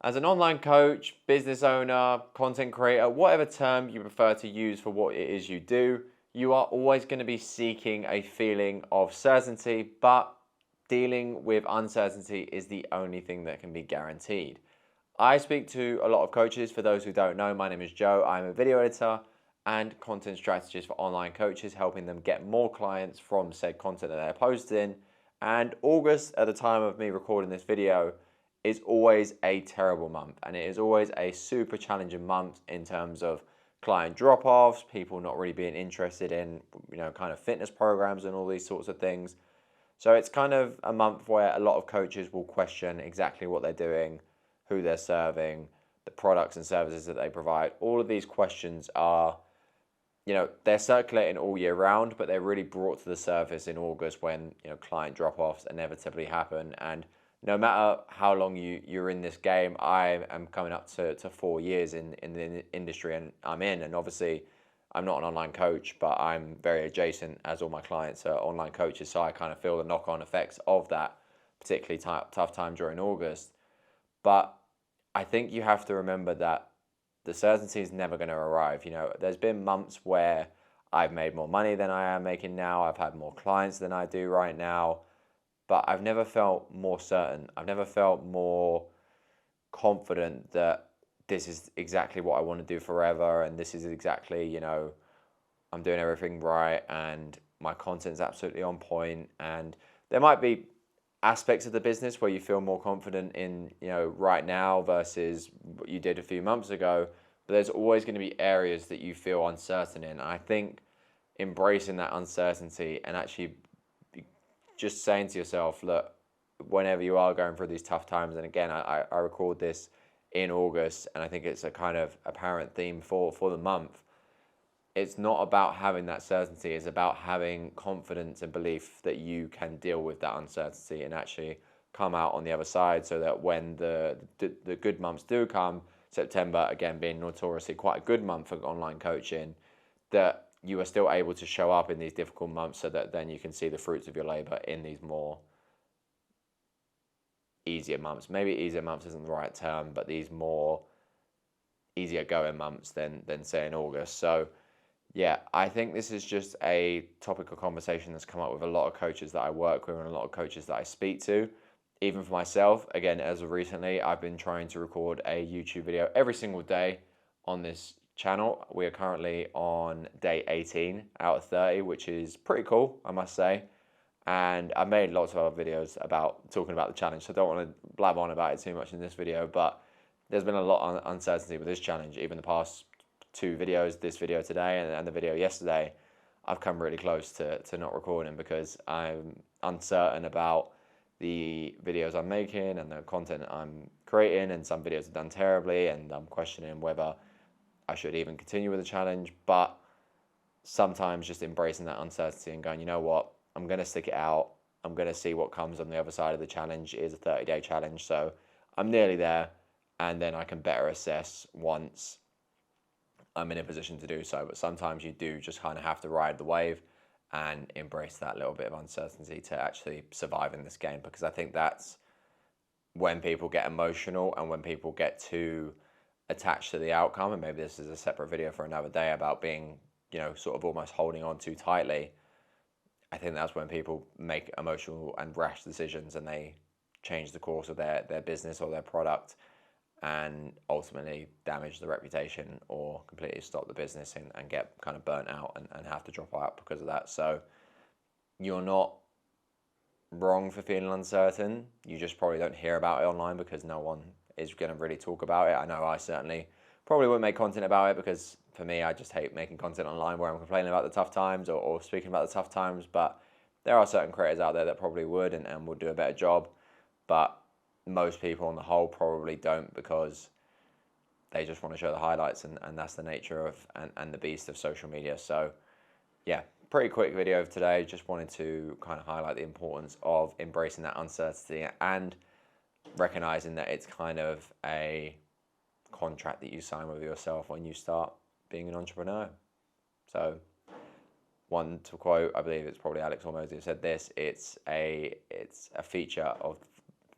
As an online coach, business owner, content creator, whatever term you prefer to use for what it is you do, you are always going to be seeking a feeling of certainty, but dealing with uncertainty is the only thing that can be guaranteed. I speak to a lot of coaches. For those who don't know, my name is Joe. I'm a video editor and content strategist for online coaches, helping them get more clients from said content that they're posting. And August, at the time of me recording this video, is always a terrible month, and it is always a super challenging month in terms of client drop-offs, people not really being interested in, kind of fitness programs and all these sorts of things. So it's kind of a month where a lot of coaches will question exactly what they're doing, who they're serving, the products and services that they provide. All of these questions are, they're circulating all year round, but they're really brought to the surface in August when, client drop-offs inevitably happen. And no matter how long you're in this game, I am coming up to 4 years in the industry and I'm in. And obviously, I'm not an online coach, but I'm very adjacent, as all my clients are online coaches. So I kind of feel the knock-on effects of that particularly tough time during August. But I think you have to remember that the certainty is never going to arrive. There's been months where I've made more money than I am making now. I've had more clients than I do right now, but I've never felt more certain. I've never felt more confident that this is exactly what I want to do forever, and this is exactly, I'm doing everything right, and my content's absolutely on point. And there might be aspects of the business where you feel more confident in, right now versus what you did a few months ago, but there's always going to be areas that you feel uncertain in. And I think embracing that uncertainty and actually just saying to yourself, look, whenever you are going through these tough times, and again, I record this in August, and I think it's a kind of apparent theme for the month. It's not about having that certainty, it's about having confidence and belief that you can deal with that uncertainty and actually come out on the other side, so that when the good months do come, September again being notoriously quite a good month for online coaching, that you are still able to show up in these difficult months so that then you can see the fruits of your labor in these more easier months. Maybe easier months isn't the right term, but these more easier going months than say in August. So yeah, I think this is just a topic of conversation that's come up with a lot of coaches that I work with and a lot of coaches that I speak to. Even for myself, again, as of recently, I've been trying to record a YouTube video every single day on this channel. We are currently on day 18 out of 30, which is pretty cool, I must say. And I made lots of other videos about talking about the challenge, so I don't want to blab on about it too much in this video, but there's been a lot of uncertainty with this challenge. Even the past two videos, this video today and the video yesterday, I've come really close to not recording because I'm uncertain about the videos I'm making and the content I'm creating, and some videos have done terribly, and I'm questioning whether I should even continue with the challenge. But sometimes just embracing that uncertainty and going, you know what, I'm going to stick it out. I'm going to see what comes on the other side of the challenge. It is a 30-day challenge, so I'm nearly there, and then I can better assess once I'm in a position to do so. But sometimes you do just kind of have to ride the wave and embrace that little bit of uncertainty to actually survive in this game, because I think that's when people get emotional and when people get too attached to the outcome. And maybe this is a separate video for another day about being, sort of almost holding on too tightly. I think that's when people make emotional and rash decisions and they change the course of their business or their product and ultimately damage the reputation or completely stop the business and get kind of burnt out and have to drop out because of that. So you're not wrong for feeling uncertain. You just probably don't hear about it online because no one is going to really talk about it. I know I certainly probably wouldn't make content about it because for me, I just hate making content online where I'm complaining about the tough times or speaking about the tough times. But there are certain creators out there that probably would and would do a better job. But most people on the whole probably don't, because they just want to show the highlights, and that's the nature of and the beast of social media. So yeah, pretty quick video of today. Just wanted to kind of highlight the importance of embracing that uncertainty and recognizing that it's kind of a contract that you sign with yourself when you start being an entrepreneur. So one to quote, I believe it's probably Alex Hormozy who said this, it's a feature of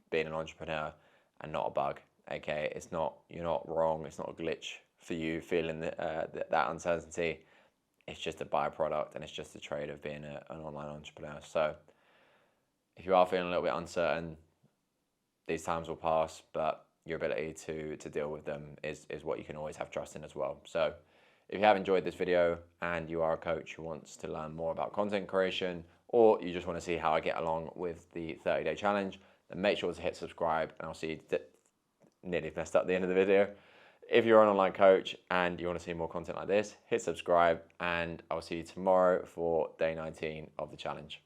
being an entrepreneur and not a bug. Okay, you're not wrong. It's not a glitch for you feeling that uncertainty. It's just a byproduct, and it's just the trade of being an online entrepreneur. So if you are feeling a little bit uncertain, these times will pass, but your ability to deal with them is what you can always have trust in as well. So if you have enjoyed this video and you are a coach who wants to learn more about content creation, or you just want to see how I get along with the 30-day challenge, then make sure to hit subscribe, and I'll see you nearly messed up the end of the video. If you're an online coach and you want to see more content like this, hit subscribe, and I'll see you tomorrow for day 19 of the challenge.